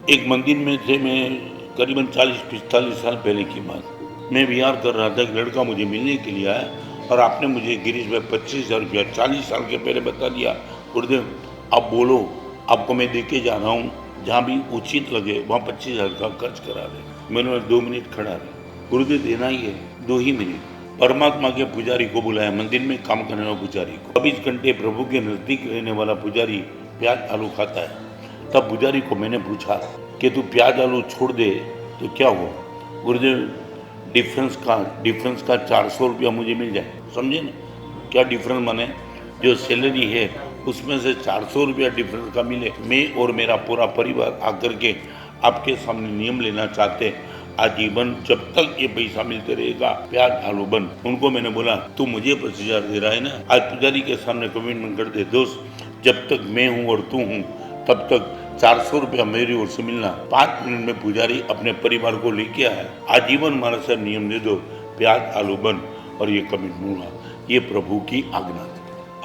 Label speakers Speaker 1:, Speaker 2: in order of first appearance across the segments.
Speaker 1: एक मंदिर में थे, मैं करीबन 40-45 साल पहले की बात। मैं विहार कर रहा था, एक लड़का मुझे मिलने के लिए आया और आपने मुझे गिरीश भाई 25,000 रुपया 40 साल के पहले बता दिया। गुरुदेव आप बोलो, आपको मैं दे के जा रहा हूँ, जहाँ भी उचित लगे वहाँ 25,000 का खर्च करा दे। मैंने 2 मिनट खड़ा रहा, गुरुदेव देना ही है, 2 ही मिनट। परमात्मा के पुजारी को बुलाया, मंदिर में काम करने वाला पुजारी को। 24 घंटे प्रभु के नजदीक रहने वाला पुजारी प्याज आलू खाता है। तब पुजारी को मैंने पूछा कि तू प्याज आलू छोड़ दे तो क्या हो? गुरुदेव डिफरेंस का 400 रुपया मुझे मिल जाए। समझे ना क्या डिफरेंस माने? जो सैलरी है उसमें से 400 रुपया डिफरेंस का मिले। मैं और मेरा पूरा परिवार आकर के आपके सामने नियम लेना चाहते, आजीवन जब तक ये पैसा मिलते रहेगा प्याज आलू बंद। उनको मैंने बोला तू मुझे 25,000 दे रहा है ना, आज पुजारी के सामने कमिटमेंट कर दे दोस्त, जब तक मैं हूँ और तू हूँ तब तक 400 रुपया मेरी ओर से मिलना। 5 मिनट में पुजारी अपने परिवार को लेके आया, आजीवन हमारा से नियम दे दो, प्याज आलू बंद, और ये कमिटमेंट हुआ। ये प्रभु की आज्ञा थी।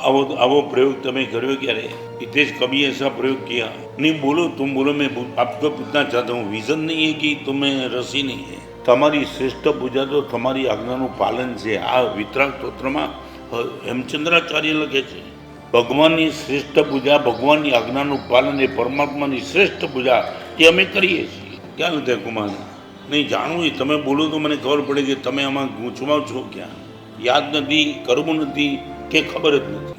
Speaker 1: अब वो प्रयोग तुम्हें करो क्या रे? हितेश कभी ऐसा प्रयोग किया नहीं? बोलो, तुम बोलो। मैं आपको पूछना चाहता हूँ, विजन नहीं है कि तुम्हें रसी नहीं है? તમારી શ્રેષ્ઠ પૂજા તો તમારી આજ્ઞાનું પાલન છે। આ વિતરાગ સ્તોત્રમાં હેમચંદ્રાચાર્ય લખે છે, ભગવાનની શ્રેષ્ઠ પૂજા, ભગવાનની આજ્ઞાનું પાલન એ પરમાત્માની શ્રેષ્ઠ પૂજા એ અમે કરીએ છીએ। ક્યાં નથી કુમાર? નહીં જાણવું એ તમે બોલો તો મને ખબર પડે કે તમે આમાં ગૂંચવાવ છો ક્યાં। યાદ નથી, કરવું નથી કે ખબર જ નથી।